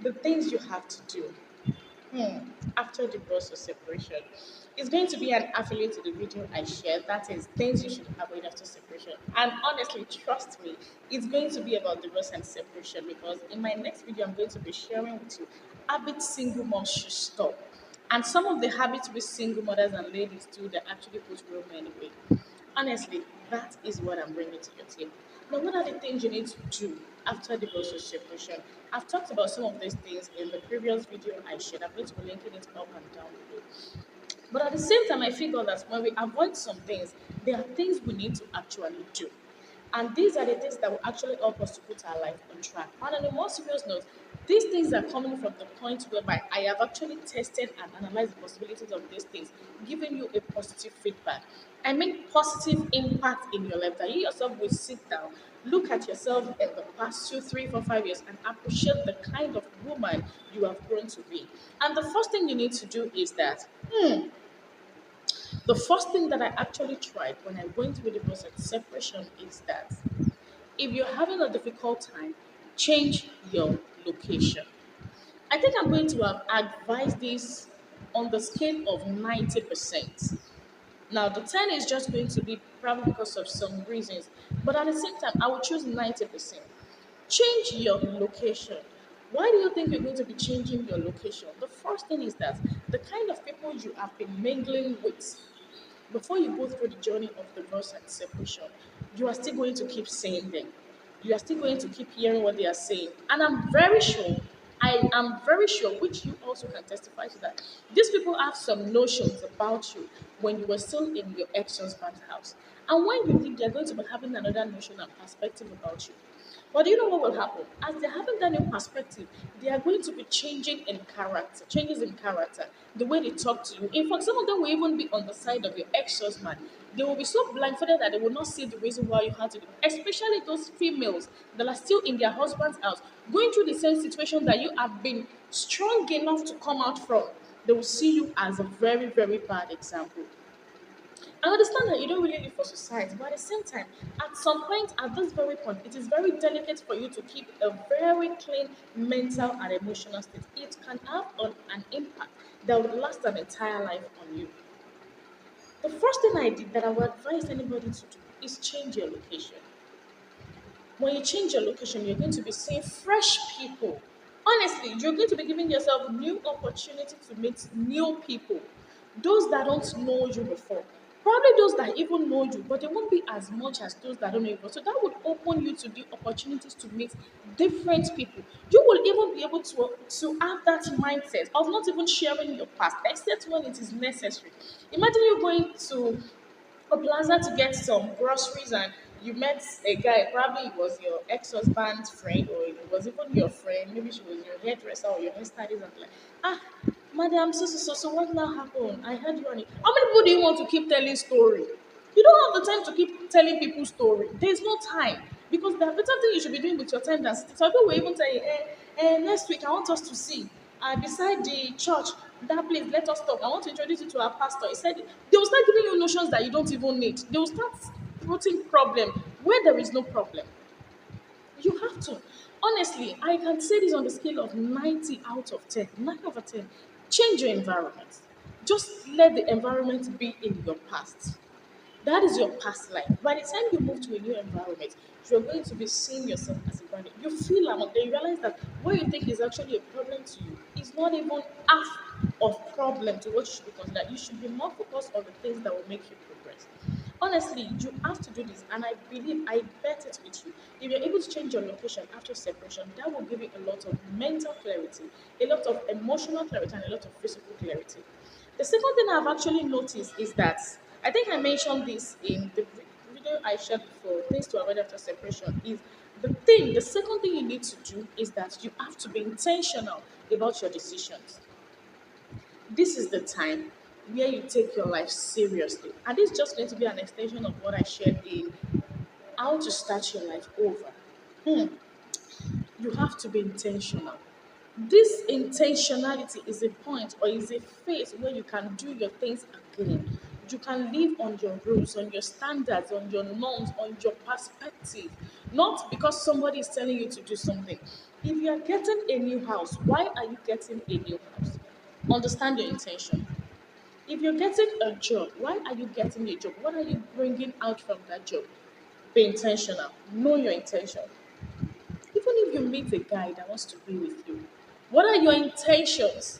the things you have to do after divorce or separation. It's going to be an affiliate to the video I shared. That is things you should avoid after separation. And honestly, trust me, it's going to be about divorce and separation because in my next video, I'm going to be sharing with you habits single moms should stop. And some of the habits we single mothers and ladies do that actually put real men away. Honestly, that is what I'm bringing to your table. Now, what are the things you need to do after divorce or separation? I've talked about some of these things in the previous video I shared. I'm going to be linking it up and down below. But at the same time, I figure that when we avoid some things, there are things we need to actually do. And these are the things that will actually help us to put our life on track. And on a more serious note, these things are coming from the point whereby I have actually tested and analyzed the possibilities of these things, giving you a positive feedback. I mean positive impact in your life that you yourself will sit down, look at yourself in the past 2, 3, 4, 5 years and appreciate the kind of woman you have grown to be. And the first thing you need to do is that the first thing that I actually tried when I went through the process of separation is that if you're having a difficult time, change your location. I think I'm going to have advised this on the scale of 90%. Now, the 10 is just going to be probably because of some reasons, but at the same time, I will choose 90%. Change your location. Why do you think you're going to be changing your location? The first thing is that the kind of people you have been mingling with before you go through the journey of divorce and separation, you are still going to keep saying them. You are still going to keep hearing what they are saying. And I am very sure, which you also can testify to that, these people have some notions about you when you were still in your ex-husband's house. And when you leave, they're going to be having another notion and perspective about you. But do you know what will happen? As they're having that new perspective, they are going to be changing in character, changes in character, the way they talk to you. In fact, some of them will even be on the side of your ex-husband. They will be so blindfolded that they will not see the reason why you had to do it. Especially those females that are still in their husband's house, going through the same situation that you have been strong enough to come out from. They will see you as a very, very bad example. I understand that you don't really live for society, but at the same time, at some point, at this very point, it is very delicate for you to keep a very clean mental and emotional state. It can have an impact that would last an entire life on you. The first thing I did that I would advise anybody to do is change your location. When you change your location, you're going to be seeing fresh people. Honestly, you're going to be giving yourself new opportunity to meet new people. Those that don't know you before. Probably those that even know you, but they won't be as much as those that don't know you before. So that would open you to the opportunities to meet different people. You will even be able to have that mindset of not even sharing your past, except when it is necessary. Imagine you going to a plaza to get some groceries and you met a guy, probably it was your ex-husband's friend or it was even your friend, maybe she was your hairdresser or your hairstylist and like, ah, madam, so what now happened? I heard you on it. How many people do you want to keep telling story? You don't have the time to keep telling people story. There's no time. Because there are better things you should be doing with your time than sitting. Some people will even tell you, next week I want us to see beside the church, that place, let us talk. I want to introduce you to our pastor. He said they will start giving you notions that you don't even need. They will start putting problem where there is no problem. You have to. Honestly, I can say this on the scale of 90 out of 10. 9 over 10. Change your environment. Just let the environment be in your past. That is your past life. By the time you move to a new environment, you're going to be seeing yourself as a brand. You feel among, then you realize that what you think is actually a problem to you is not even half of problem to what you should be considered. You should be more focused on the things that will make you progress. Honestly, you have to do this, and I believe I bet it with you. If you're able to change your location after separation, that will give you a lot of mental clarity, a lot of emotional clarity, and a lot of physical clarity. The second thing I've actually noticed is that I think I mentioned this in the video I shared before, things to avoid after separation, is the second thing you need to do is that you have to be intentional about your decisions. This is the time where you take your life seriously. And this is just going to be an extension of what I shared in how to start your life over. You have to be intentional. This intentionality is a point or is a phase where you can do your things again. You can live on your rules, on your standards, on your norms, on your perspective. Not because somebody is telling you to do something. If you are getting a new house, why are you getting a new house? Understand your intention. If you're getting a job, why are you getting a job? What are you bringing out from that job? Be intentional. Know your intention. Even if you meet a guy that wants to be with you, what are your intentions?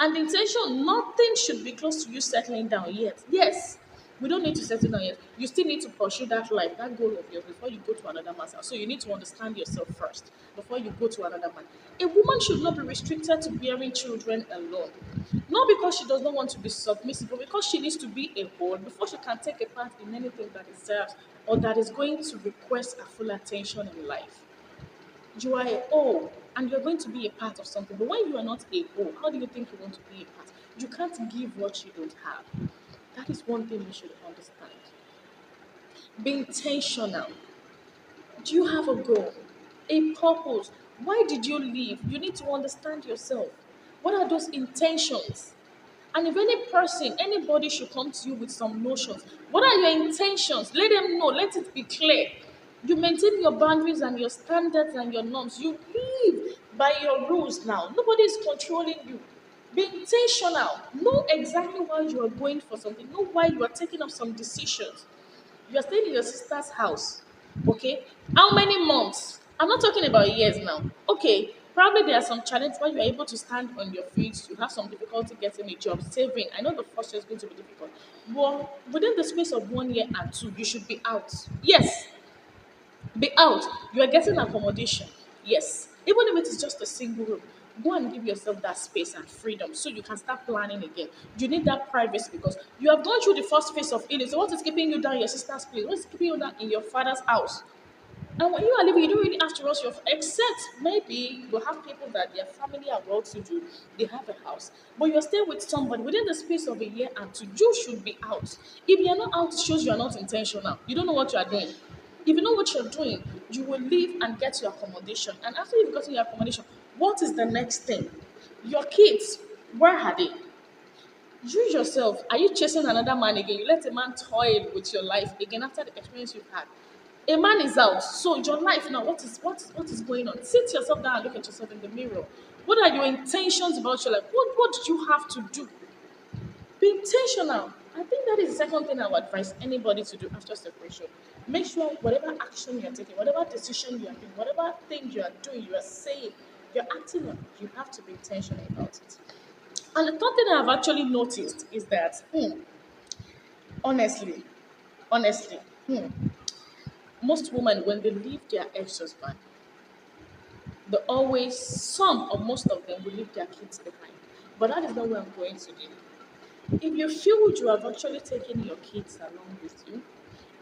And the intention, nothing should be close to you settling down yet. Yes, we don't need to settle down yet. You still need to pursue that life, that goal of yours before you go to another man's house. So you need to understand yourself first before you go to another man. A woman should not be restricted to bearing children alone. Not because she does not want to be submissive, but because she needs to be a whole before she can take a part in anything that deserves or that is going to request a full attention in life. You are a whole and you're going to be a part of something. But when you are not a whole, how do you think you want to be a part? You can't give what you don't have. That is one thing you should understand. Be intentional. Do you have a goal? A purpose? Why did you leave? You need to understand yourself. What are those intentions? And if any person, anybody should come to you with some notions, what are your intentions? Let them know, let it be clear. You maintain your boundaries and your standards and your norms. You live by your rules now. Nobody is controlling you. Be intentional. Know exactly why you are going for something. Know why you are taking up some decisions. You are staying in your sister's house. Okay? How many months? I'm not talking about years now. Okay, probably there are some challenges where you are able to stand on your feet. You have some difficulty getting a job, saving. I know the first year is going to be difficult. But within the space of 1 year and two, you should be out. Yes, be out. You are getting accommodation. Yes. Even if it is just a single room, go and give yourself that space and freedom so you can start planning again. You need that privacy because you have gone through the first phase of healing. So what is keeping you down in your sister's place? What is keeping you down in your father's house? And when you are living, you don't really have to rush your except maybe you have people that their family are well to do, they have a house. But you're staying with somebody within the space of a year and two, you should be out. If you're not out, it shows you are not intentional. You don't know what you are doing. If you know what you're doing, you will leave and get your accommodation. And after you've gotten your accommodation, what is the next thing? Your kids, where are they? You yourself, are you chasing another man again? You let a man toil with your life again after the experience you've had. A man is out. So your life now, what is going on? Sit yourself down and look at yourself in the mirror. What are your intentions about your life? What did you have to do? Be intentional. I think that is the second thing I would advise anybody to do after separation. Make sure whatever action you're taking, whatever decision you are doing, whatever thing you are doing, you are saying, you're acting on, you have to be intentional about it. And the third thing I've actually noticed is that, honestly, honestly, most women, when they leave their ex-husband, they always, some or most of them will leave their kids behind. But that is not where I'm going today. If you feel you have actually taken your kids along with you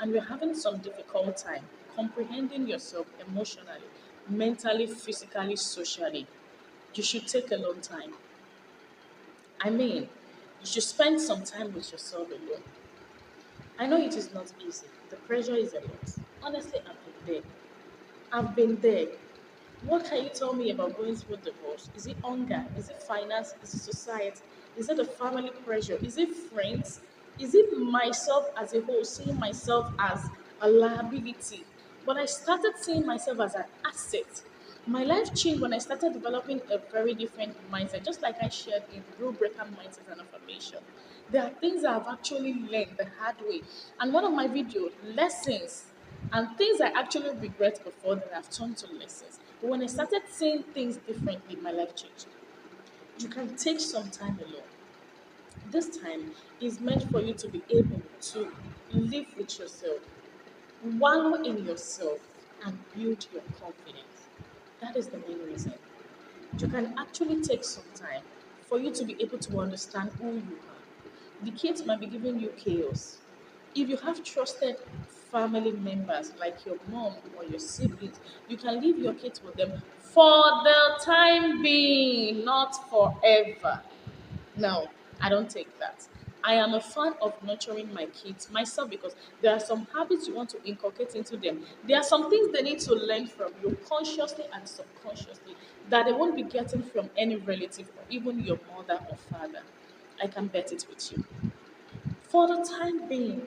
and you're having some difficult time comprehending yourself emotionally, mentally, physically, socially, you should take a long time. I mean, you should spend some time with yourself alone. I know it is not easy. The pressure is a lot. Honestly, I've been there. I've been there. What can you tell me about going through divorce? Is it hunger? Is it finance? Is it society? Is it the family pressure? Is it friends? Is it myself as a whole, seeing myself as a liability? But I started seeing myself as an asset. My life changed when I started developing a very different mindset, just like I shared in Real Breakup Mindset and Affirmation. There are things I've actually learned the hard way. And one of my videos, lessons and things I actually regret before that I've turned to lessons. But when I started seeing things differently, my life changed. You can take some time alone. This time is meant for you to be able to live with yourself, wallow in yourself, and build your confidence. That is the main reason. You can actually take some time for you to be able to understand who you are. The kids might be giving you chaos. If you have trusted family members like your mom or your siblings, you can leave your kids with them for the time being, not forever. No, I don't take that. I am a fan of nurturing my kids myself because there are some habits you want to inculcate into them. There are some things they need to learn from you consciously and subconsciously that they won't be getting from any relative or even your mother or father. I can bet it with you. For the time being,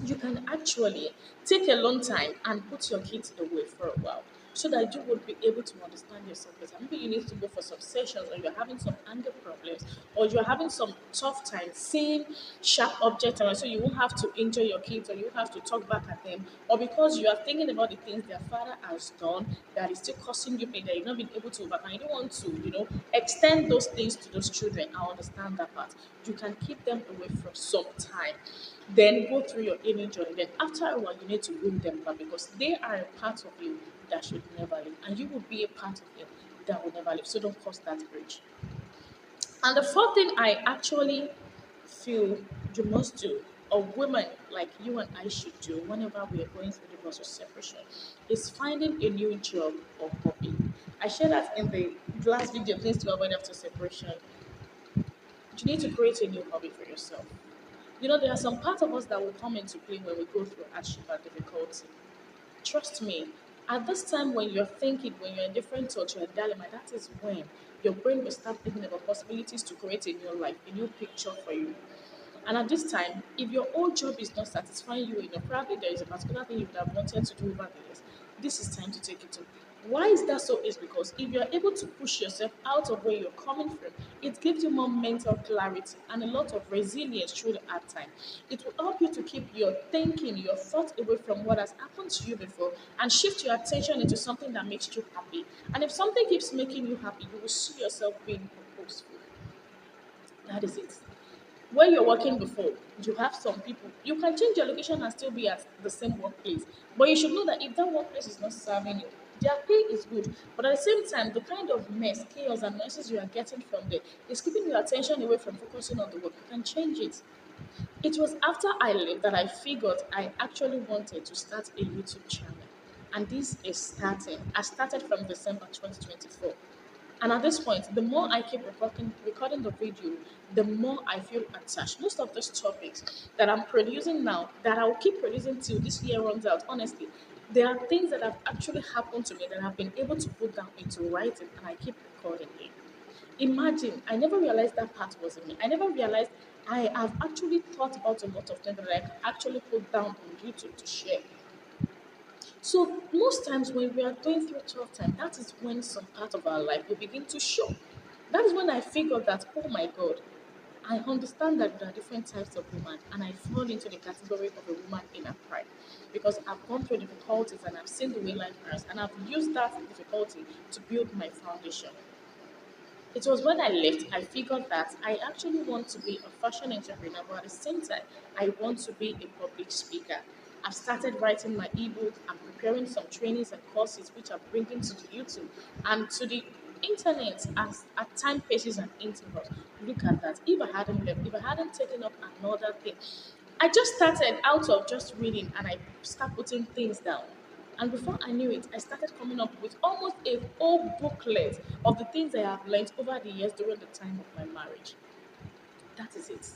you can actually take a long time and put your kids away for a while so that you would be able to understand yourself better. Maybe you need to go for some sessions, or you're having some anger problems, or you're having some tough time seeing sharp objects around, so you won't have to injure your kids, or you won't have to talk back at them, or because you are thinking about the things their father has done that is still causing you pain that you've not been able to overcome. You don't want to, extend those things to those children. I understand that part. You can keep them away for some time, then go through your inner journey. Then after a while, you need to bring them back because they are a part of you that should never leave, and you will be a part of them that will never leave. So don't cross that bridge. And the fourth thing I actually feel you must do, or women like you and I should do whenever we are going through the process of separation, is finding a new job or hobby. I shared that in the last video, things to avoid after separation. You need to create a new hobby for yourself. There are some parts of us that will come into play when we go through hardship and difficulty. Trust me, at this time when you're thinking, when you're in different thoughts, you're in dilemma, that is when your brain will start thinking about possibilities to create a new life, a new picture for you. And at this time, if your old job is not satisfying you enough, probably there is a particular thing you would have wanted to do over the years. This is time to take it to. Why is that so? Is because if you're able to push yourself out of where you're coming from, it gives you more mental clarity and a lot of resilience through the hard time. It will help you to keep your thinking, your thoughts away from what has happened to you before and shift your attention into something that makes you happy. And if something keeps making you happy, you will see yourself being purposeful. That is it. Where you're working before, you have some people. You can change your location and still be at the same workplace. But you should know that if that workplace is not serving you, their pay is good. But at the same time, the kind of mess, chaos, and noises you are getting from there is keeping your attention away from focusing on the work. You can change it. It was after I left that I figured I actually wanted to start a YouTube channel. And this is starting. I started from December 2024. And at this point, the more I keep recording the video, the more I feel attached. Most of those topics that I'm producing now, that I'll keep producing till this year runs out, honestly, there are things that have actually happened to me that I've been able to put down into writing, and I keep recording it. Imagine, I never realized that part was in me. I never realized I have actually thought about a lot of things that I can actually put down on YouTube to share. So most times when we are going through a tough time, that is when some part of our life will begin to show. That is when I figured that, oh my God, I understand that there are different types of women, and I fall into the category of a woman in a pride because I've gone through difficulties and I've seen the way life is, and I've used that difficulty to build my foundation. It was when I left, I figured that I actually want to be a fashion entrepreneur, but at the same time, I want to be a public speaker. I've started writing my ebook. I'm preparing some trainings and courses which I'm bringing to the YouTube and to the internet as at time paces and intervals. Look at that. If I hadn't left, if I hadn't taken up another thing, I just started out of just reading and I start putting things down. And before I knew it, I started coming up with almost a whole booklet of the things I have learned over the years during the time of my marriage. That is it.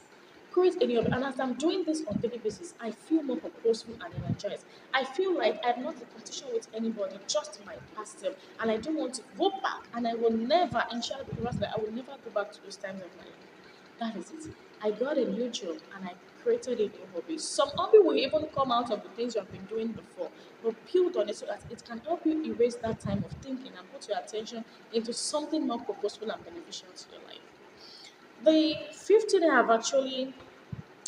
Create any of and as I'm doing this on daily basis, I feel more purposeful and energized. I feel like I'm not in competition with anybody, just my past self. And I don't want to go back. And I will never, inshallah, because I will never go back to those times of my life. That is it. I got a new job and I created a new hobby. Some hobby will even come out of the things you have been doing before, but build on it so that it can help you erase that time of thinking and put your attention into something more purposeful and beneficial to your life. The fifth thing I have actually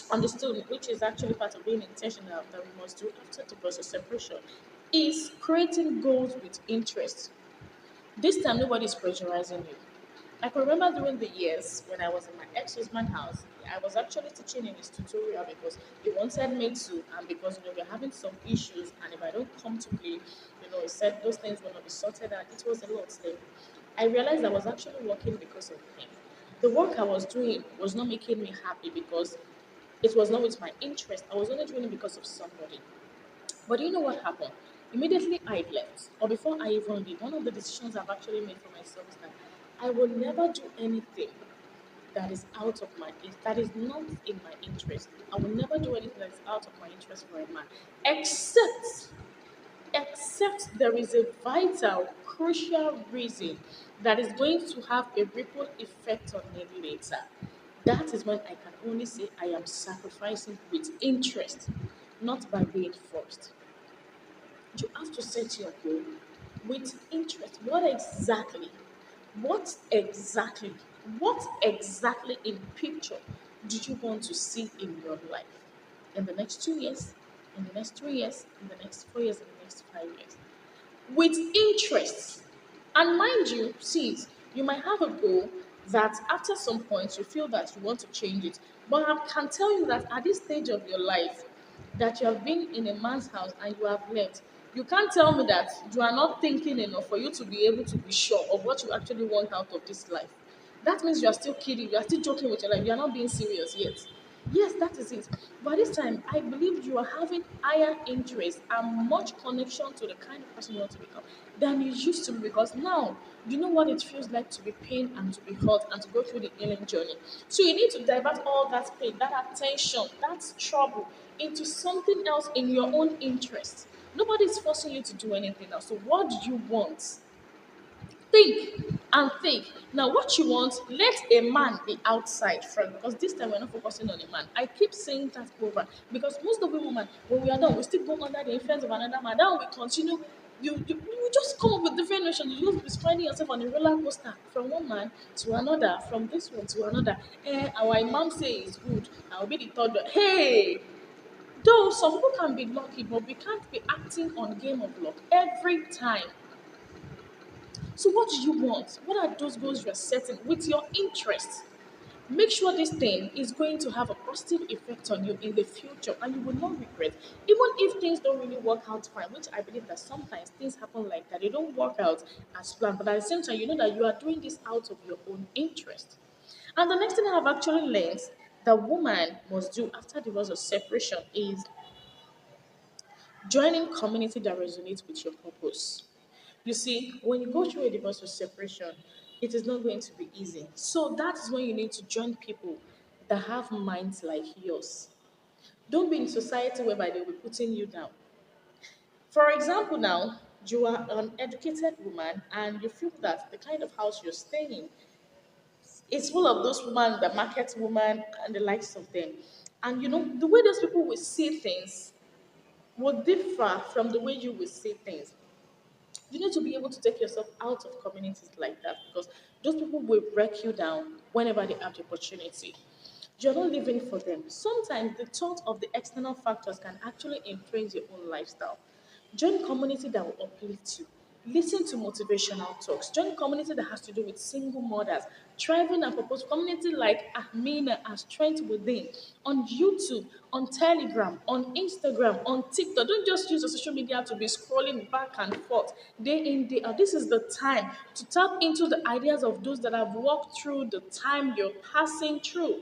understood, which is actually part of being intentional that we must do after the process of separation, is creating goals with interest. This time, nobody is pressurizing you. I can remember during the years when I was in my ex-husband's house, I was actually teaching in his tutorial because he wanted me to, and because we're having some issues, and if I don't come to play, he said those things were not be sorted out. It was a lot there. I realized I was actually working because of him. The work I was doing was not making me happy because it was not with my interest. I was only doing it because of somebody. But do you know what happened? Immediately I left, or before I even did, one of the decisions I've actually made for myself is that I will never do anything that is out of that is not in my interest. I will never do anything that is out of my interest for a man, except there is a vital, crucial reason that is going to have a ripple effect on me later. That is when I can only say I am sacrificing with interest, not by being forced. You have to set your goal with interest. What exactly, what exactly in picture do you want to see in your life? In the next 2 years, in the next 3 years, in the next 4 years, in the next 5 years? With interest. And mind you, see, you might have a goal that after some point you feel that you want to change it. But I can tell you that at this stage of your life, that you have been in a man's house and you have left, you can't tell me that you are not thinking enough for you to be able to be sure of what you actually want out of this life. That means you are still kidding, you are still joking with your life, you are not being serious yet. Yes, that is it. By this time, I believe you are having higher interest and much connection to the kind of person you want to become than you used to be, because now you know what it feels like to be pain and to be hurt and to go through the healing journey. So you need to divert all that pain, that attention, that trouble into something else in your own interest. Nobody is forcing you to do anything else. So what do you want? Think and think. Now, what you want, let a man be outside first, because this time we're not focusing on a man. I keep saying that over because most of the women, when we are done, we still go under the influence of another man. Then we continue. You just come up with different notions. You just be finding yourself on a roller coaster from one man to another, from this one to another. Our imam say is good. I'll be the third one. Hey, though some people can be lucky, but we can't be acting on game of luck every time. So what do you want? What are those goals you're setting with your interest? Make sure this thing is going to have a positive effect on you in the future and you will not regret. Even if things don't really work out fine, which I believe that sometimes things happen like that, they don't work out as planned, but at the same time, you know that you are doing this out of your own interest. And the next thing I have actually learned that woman must do after divorce or separation is joining community that resonates with your purpose. You see, when you go through a divorce or separation, it is not going to be easy. So that is when you need to join people that have minds like yours. Don't be in society whereby they will be putting you down. For example, now you are an educated woman and you feel that the kind of house you're staying in is full of those women, the market woman and the likes of them. And you know, the way those people will see things will differ from the way you will see things. You need to be able to take yourself out of communities like that because those people will break you down whenever they have the opportunity. You're not living for them. Sometimes the thought of the external factors can actually influence your own lifestyle. Join community that will uplift you. Listen to motivational talks. Join community that has to do with single mothers. Thriving and purpose community like A-Meenah and Strength Within on YouTube, on Telegram, on Instagram, on TikTok. Don't just use the social media to be scrolling back and forth day in, day out. This is the time to tap into the ideas of those that have walked through the time you're passing through.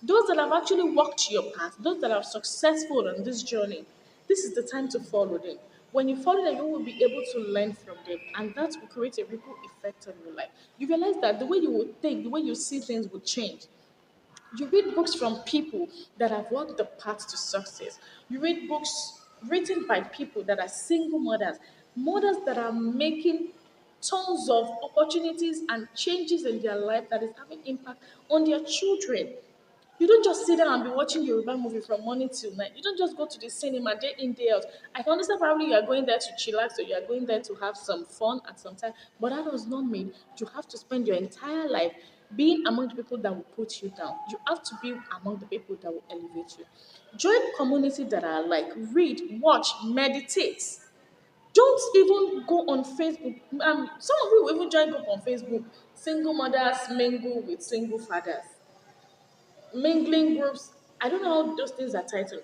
Those that have actually walked your path, those that are successful on this journey, this is the time to follow them. When you follow them, you will be able to learn from them, and that will create a ripple effect on your life. You realize that the way you will think, the way you see things will change. You read books from people that have walked the path to success. You read books written by people that are single mothers, mothers that are making tons of opportunities and changes in their life that is having impact on their children. You don't just sit down and be watching Yoruba movie from morning till night. You don't just go to the cinema day in, day out. I can understand probably you are going there to chillax or you are going there to have some fun at some time, but that does not mean you have to spend your entire life being among the people that will put you down. You have to be among the people that will elevate you. Join community that are like read, watch, meditate. Don't even go on Facebook. Some of you will even join group on Facebook. Single mothers mingle with single fathers, mingling groups. I don't know how those things are titled.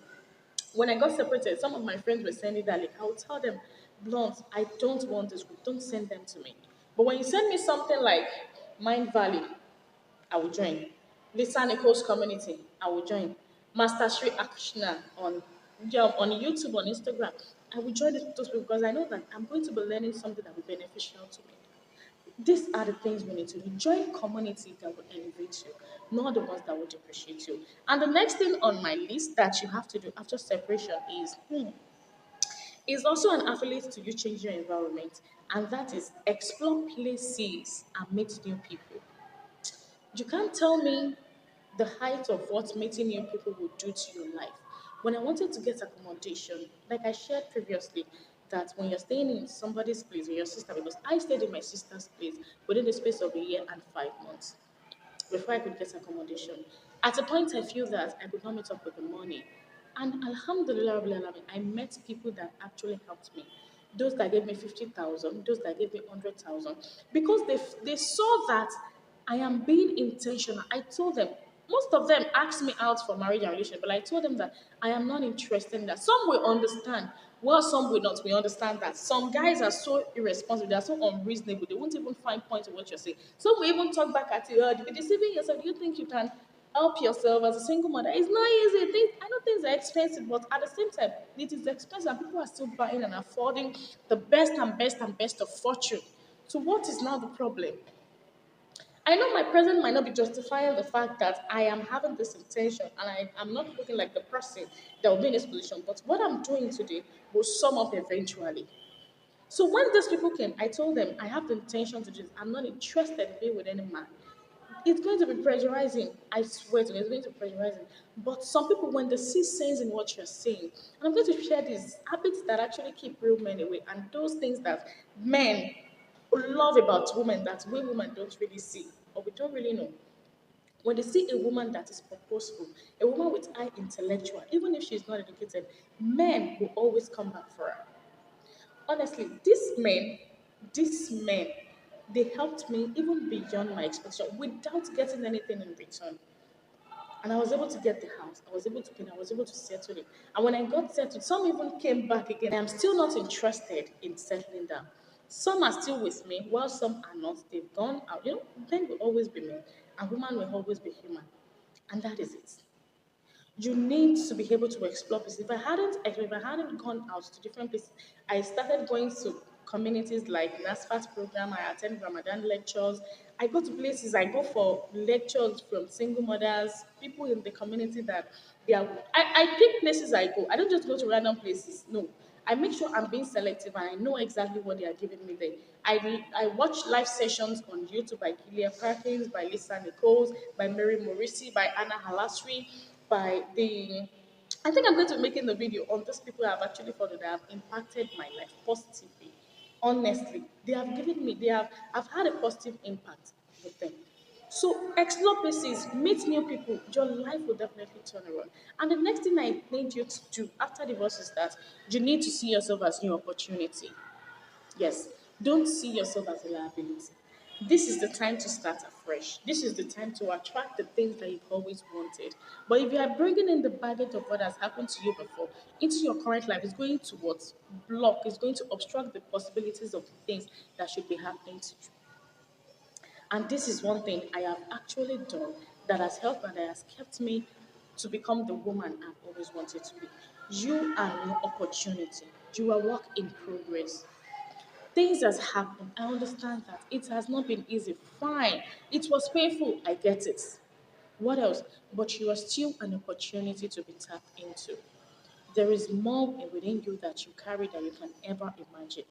When I got separated, some of my friends were sending that link. I would tell them, Blunt, I don't want this group. Don't send them to me. But when you send me something like Mind Valley, I will join. Lisa Nichols Community, I will join. Master Sri Akshna on, yeah, on YouTube, on Instagram, I will join those people because I know that I'm going to be learning something that will be beneficial to me. These are the things we need to do. Join community that will elevate you, not the ones that will depreciate you. And the next thing on my list that you have to do after separation is also an affiliate to you change your environment, and that is explore places and meet new people. You can't tell me the height of what meeting new people would do to your life. When I wanted to get accommodation, like I shared previously, that when you're staying in somebody's place or your sister, because I stayed in my sister's place within the space of a year and 5 months before I could get accommodation. At a point, I feel that I could not meet up with the money. And Alhamdulillah, Rabbil Alamin, I met people that actually helped me. Those that gave me 50,000, those that gave me 100,000, because they saw that I am being intentional. I told them, most of them asked me out for marriage and relationship, but I told them that I am not interested in that. Some will understand, while some will not. We understand that some guys are so irresponsible, they are so unreasonable, they won't even find point in what you're saying. Some will even talk back at you, oh, you're deceiving yourself. Do you think you can help yourself as a single mother? It's not easy. I know things are expensive, but at the same time, it is expensive, and people are still buying and affording the best and best and best of fortune. So, what is now the problem? I know my present might not be justifying the fact that I am having this intention and I'm not looking like the person that will be in this position, but what I'm doing today will sum up eventually. So when these people came, I told them I have the intention to do this. I'm not interested in being with any man. It's going to be pressurizing. I swear to you, it's going to be pressurizing. But some people, when they see sense in what you're saying, and I'm going to share these habits that actually keep real men away, and those things that men love about women that we women don't really see or we don't really know. When they see a woman that is purposeful, a woman with high intellectual, even if she's not educated, men will always come back for her. Honestly, these men, they helped me even beyond my expectation without getting anything in return. And I was able to get the house. I was able to pay. I was able to settle it. And when I got settled, some even came back again. I'm still not interested in settling down. Some are still with me, while some are not. They've gone out. You know, men will always be men, and women will always be human. And that is it. You need to be able to explore places. If I hadn't gone out to different places, I started going to communities like NASFAT program. I attend Ramadan lectures. I go to places. I go for lectures from single mothers, people in the community that they are. I pick places I go. I don't just go to random places. No, I make sure I'm being selective and I know exactly what they are giving me there. I watch live sessions on YouTube by Gilead Perkins, by Lisa Nichols, by Mary Morrissey, by Anna Halasri, by the I think I'm going to be making the video on those people I've actually followed that have impacted my life positively. Honestly, I've had a positive impact with them. So explore places, meet new people, your life will definitely turn around. And the next thing I need you to do after divorce is that you need to see yourself as new opportunity. Yes, don't see yourself as a liability. This is the time to start afresh. This is the time to attract the things that you've always wanted. But if you are bringing in the baggage of what has happened to you before into your current life, it's going to what? Block, it's going to obstruct the possibilities of the things that should be happening to you. And this is one thing I have actually done that has helped and that has kept me to become the woman I've always wanted to be. You are no opportunity. You are work in progress. Things has happened. I understand that. It has not been easy. Fine. It was painful. I get it. What else? But you are still an opportunity to be tapped into. There is more within you that you carry that you can ever imagine.